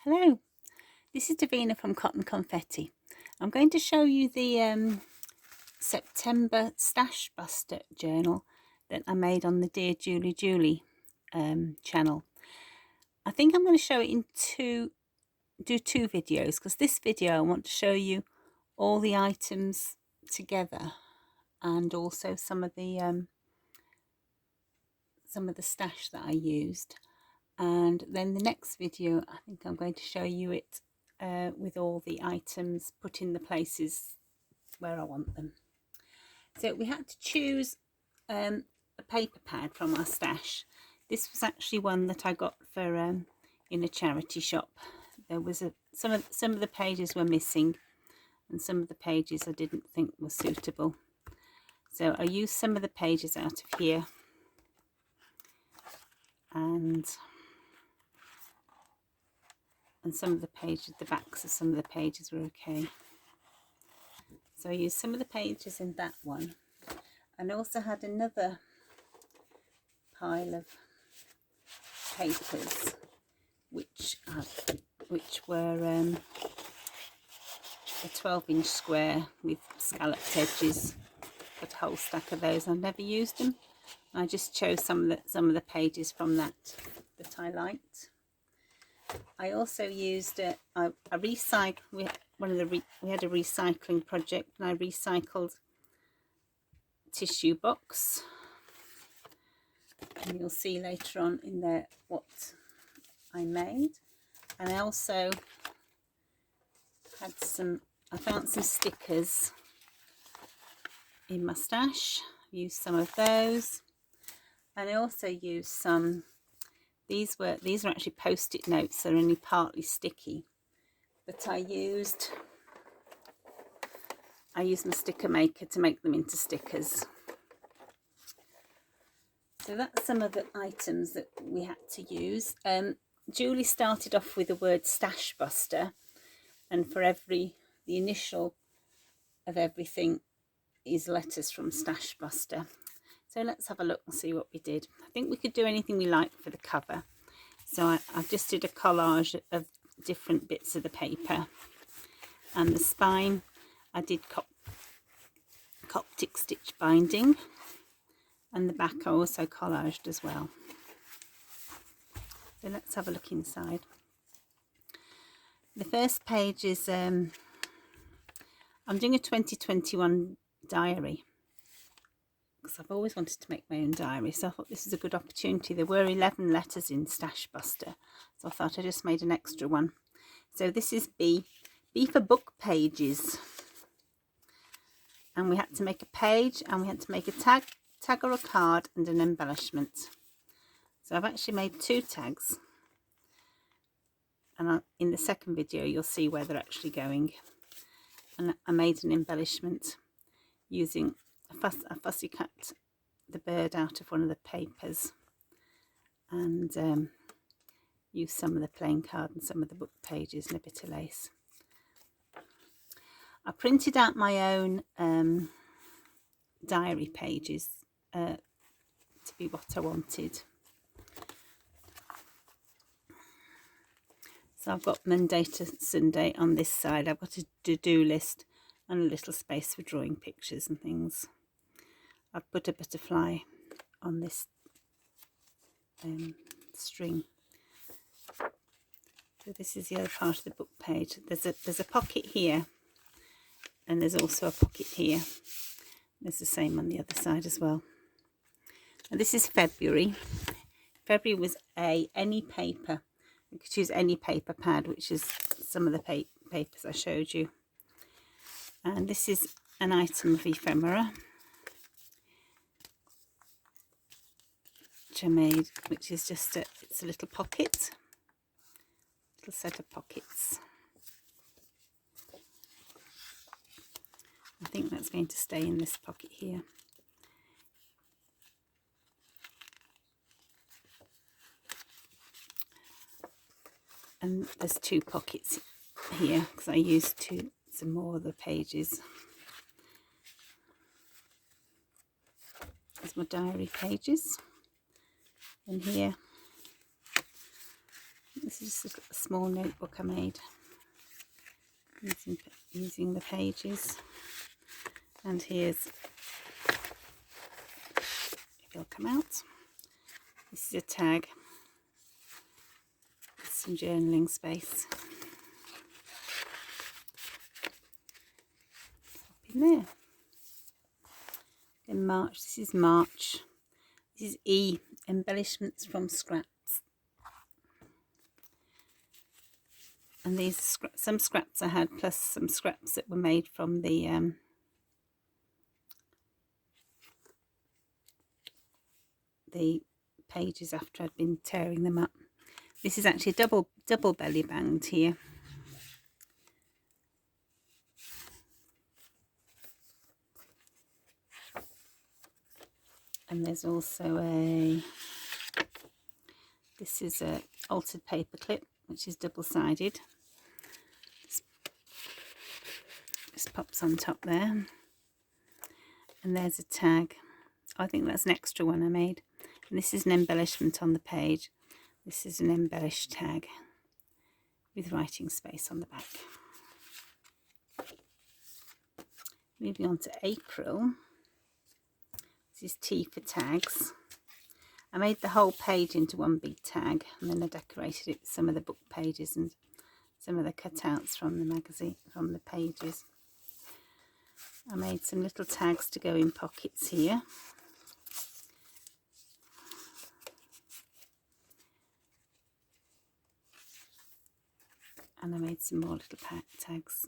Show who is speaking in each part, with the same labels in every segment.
Speaker 1: Hello, this is Davina from Cotton Confetti. I'm going to show you the September Scrapbuster journal that I made on the Dear Julie channel. I think I'm going to show it in two videos, because this video I want to show you all the items together and also some of the stash that I used. And then the next video, I think I'm going to show you it with all the items put in the places where I want them. So we had to choose a paper pad from our stash. This was actually one that I got for in a charity shop. There was some of the pages were missing, and some of the pages I didn't think were suitable. So I used some of the pages out of here, and some of the pages, the backs of some of the pages were okay. So I used some of the pages in that one, and I also had another pile of papers which were a 12-inch square with scalloped edges. Got a whole stack of those. I've never used them. I just chose some of the pages from that I liked. I also used we had a recycling project, and I recycled tissue box, and you'll see later on in there what I made. And I also had I found some stickers in my stash, used some of those, and I also used some. These were actually post-it notes. They're only partly sticky, but I used my sticker maker to make them into stickers. So that's some of the items that we had to use. Julie started off with the word Scrapbuster, and for the initial of everything is letters from Scrapbuster. So let's have a look and see what we did. I think we could do anything we like for the cover. So I just did a collage of different bits of the paper. And the spine, I did Coptic stitch binding. And the back I also collaged as well. So let's have a look inside. The first page is, I'm doing a 2021 diary, because I've always wanted to make my own diary, so I thought this is a good opportunity. There were 11 letters in Scrapbuster, so I thought I just made an extra one. So this is B for book pages, and we had to make a page, and we had to make a tag or a card, and an embellishment. So I've actually made 2 tags, and in the second video you'll see where they're actually going. And I made an embellishment using I fussy cut the bird out of one of the papers, and used some of the playing card and some of the book pages and a bit of lace. I printed out my own diary pages to be what I wanted. So I've got Monday to Sunday on this side. I've got a to-do list and a little space for drawing pictures and things. I've put a butterfly on this string. So this is the other part of the book page. There's a pocket here, and there's also a pocket here. There's the same on the other side as well. And this is February. February was any paper. You could choose any paper pad, which is some of the papers I showed you. And this is an item of ephemera, which I made, which is just it's a little pocket, little set of pockets. I think that's going to stay in this pocket here. And there's 2 pockets here, because I used some more of the pages. There's my diary pages. And here This is just a small notebook I made using the pages. And here's, if it'll come out, this is a tag with some journaling space. Up in there. In March, this is March. This is E, embellishments from scraps. And these are some scraps I had, plus some scraps that were made from the pages after I'd been tearing them up. This is actually a double belly band here. And there's also this is a altered paper clip, which is double-sided. Just pops on top there. And there's a tag. I think that's an extra one I made. And this is an embellishment on the page. This is an embellished tag with writing space on the back. Moving on to April. This is T for tags. I made the whole page into one big tag, and then I decorated it with some of the book pages and some of the cutouts from the magazine, from the pages. I made some little tags to go in pockets here. And I made some more little tags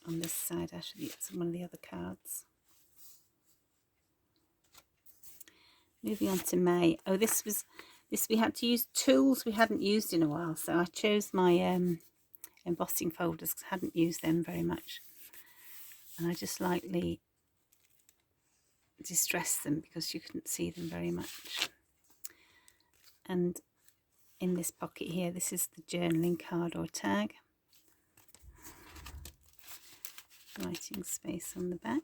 Speaker 1: on this side. I should use one of the other cards. Moving on to May. Oh, this we had to use tools we hadn't used in a while, so I chose my embossing folders because I hadn't used them very much, and I just lightly distressed them because you couldn't see them very much. And in this pocket here, this is the journaling card or tag. Writing space on the back.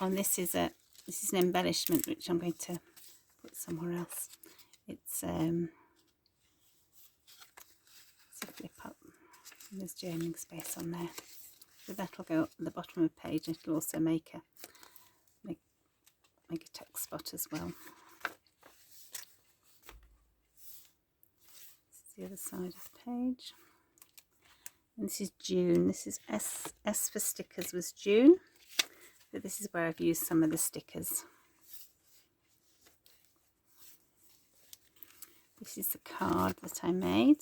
Speaker 1: And this is an embellishment which I'm going to put somewhere else. It's a flip up. And there's journaling space on there. So that'll go at the bottom of the page, and it'll also make a text spot as well. This is the other side of the page. And this is June. This is S for stickers was June. So this is where I've used some of the stickers. This is the card that I made.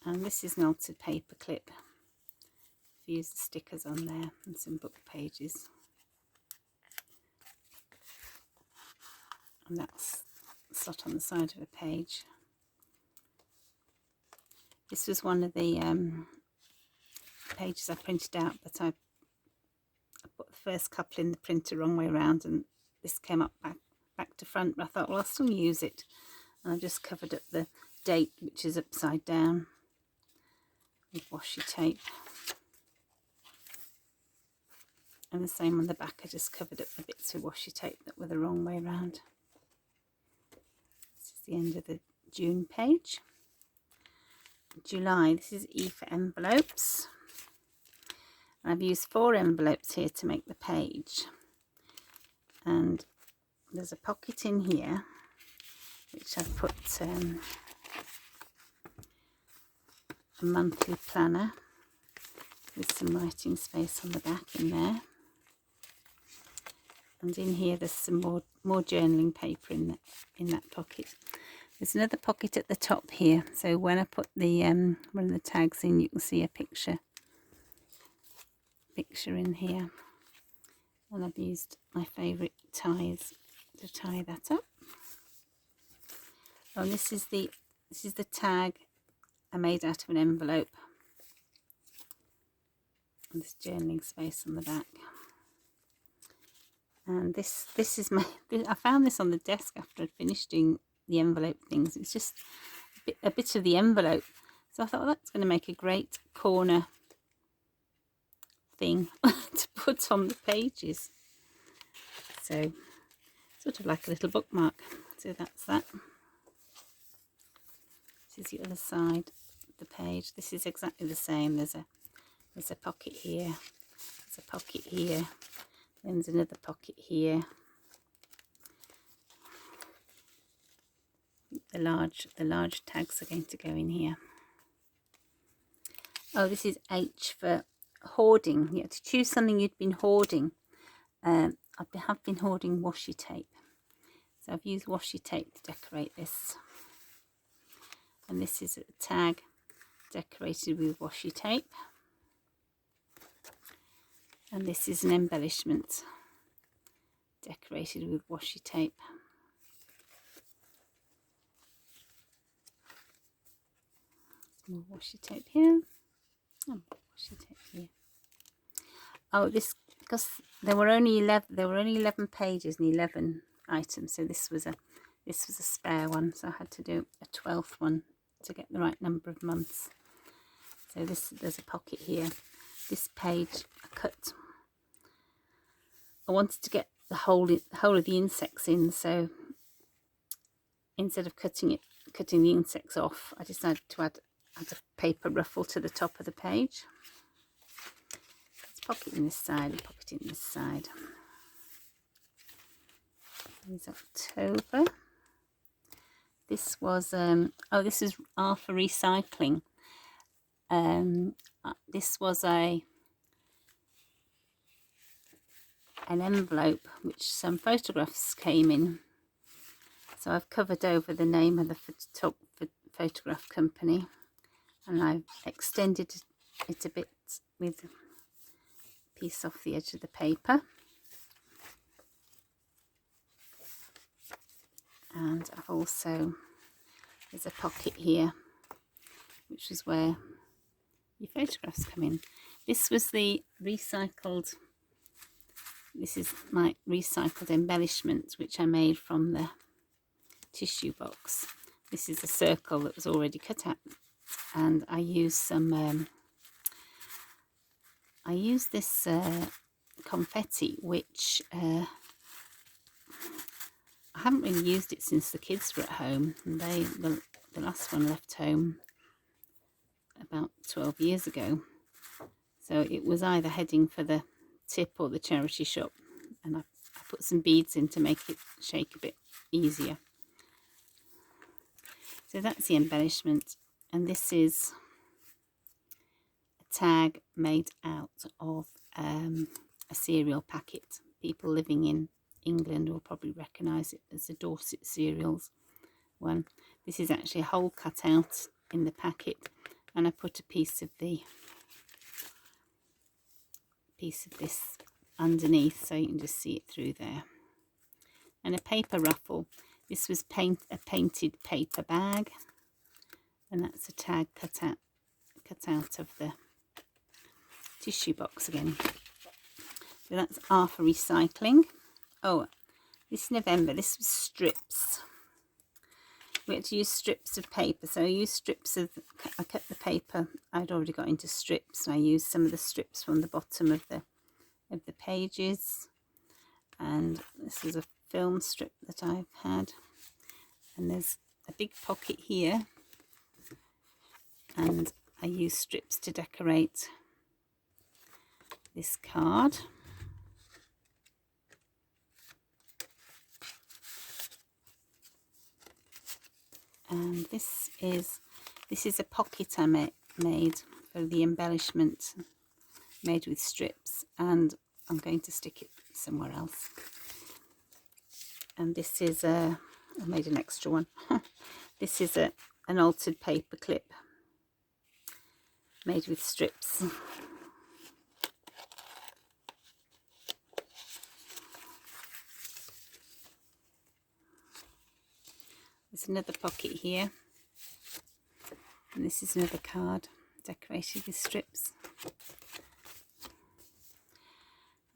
Speaker 1: And this is an altered paper clip. I've used the stickers on there and some book pages. And that's the slot on the side of a page. This was one of the pages I printed out, but I put the first couple in the printer wrong way around, and this came up back to front, but I thought, well, I'll still use it, and I just covered up the date, which is upside down, with washi tape. And the same on the back, I just covered up the bits with washi tape that were the wrong way around. This is the end of the June page. July, this is E for envelopes. I've used 4 envelopes here to make the page, and there's a pocket in here which I've put a monthly planner with some writing space on the back in there, and in here there's some more journaling paper in that pocket. There's another pocket at the top here, so when I put the one of the tags in, you can see a picture in here, and I've used my favourite ties to tie that up. Oh, this is the tag I made out of an envelope, and this journaling space on the back. And this is I found this on the desk after I'd finished doing the envelope things. It's just a bit of the envelope, so I thought, well, that's going to make a great corner thing to put on the pages. So sort of like a little bookmark. So that's that. This is the other side of the page. This is exactly the same. There's a pocket here, there's a pocket here, then there's another pocket here. The large tags are going to go in here. Oh, this is H for hoarding. You have to choose something you'd been hoarding. I have been hoarding washi tape. So I've used washi tape to decorate this. And this is a tag decorated with washi tape. And this is an embellishment decorated with washi tape. More washi tape here. Oh, washi tape here. Oh, this, because there were only 11 pages and 11 items, so this was a spare one, so I had to do a 12th one to get the right number of months. So there's a pocket here. This page I cut. I wanted to get the whole of the insects in, so instead of cutting the insects off, I decided to add a paper ruffle to the top of the page. Let's pocket in this side and pocket in this side. This is October. This was this is R for recycling. This was an envelope which some photographs came in. So I've covered over the name of the photograph company, and I've extended it a bit with a piece off the edge of the paper. And I've also, there's a pocket here, which is where your photographs come in. This was the recycled, this is my recycled embellishment, which I made from the tissue box. This is a circle that was already cut out, and I used some, I used this confetti, which I haven't really used it since the kids were at home. And the last one left home about 12 years ago. So it was either heading for the tip or the charity shop. And I put some beads in to make it shake a bit easier. So that's the embellishment. And this is a tag made out of a cereal packet. People living in England will probably recognise it as the Dorset cereals one. This is actually a hole cut out in the packet, and I put a piece of this underneath so you can just see it through there. And a paper ruffle. This was a painted paper bag, and that's a tag cut out of the tissue box again. So that's R for recycling. Oh, this November, this was strips. We had to use strips of paper, so I used strips of, I cut the paper I'd already got into strips, and I used some of the strips from the bottom of the pages. And this is a film strip that I've had, and there's a big pocket here, and I used strips to decorate this card. And this is a pocket I made for the embellishment, made with strips, and I'm going to stick it somewhere else. And this is I made an extra one. This is an altered paper clip made with strips. There's another pocket here, and this is another card decorated with strips.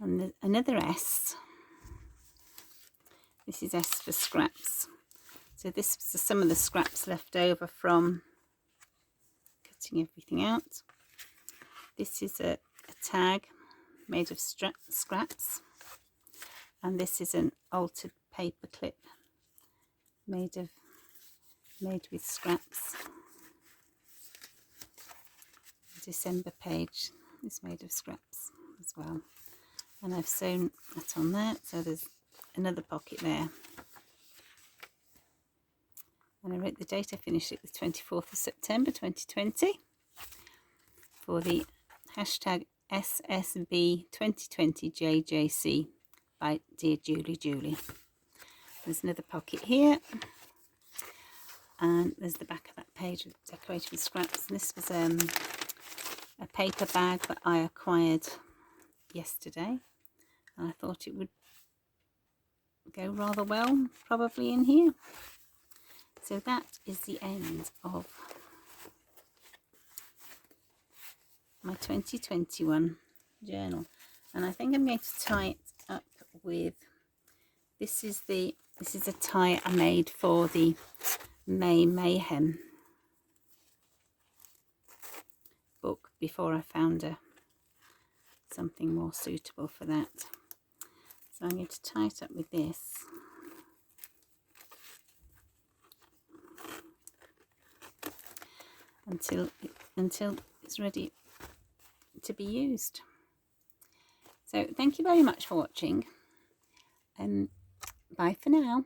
Speaker 1: And another S. This is S for scraps. So this was some of the scraps left over from cutting everything out. This is a tag made of scraps, and this is an altered paper clip made with scraps. The December page is made of scraps as well, and I've sewn that on there, so there's another pocket there. And I wrote the date I finished it, the 24th of September 2020, for the hashtag SSB 2020JJC by Dear Julie. There's another pocket here, and there's the back of that page decorated with scraps. And this was a paper bag that I acquired yesterday, and I thought it would go rather well probably in here. So that is the end of my 2021 journal, and I think I'm going to tie it up with this is a tie I made for the May Mayhem book before I found something more suitable for that. So I'm going to tie it up with this. Until it's ready to be used. So thank you very much for watching, and bye for now.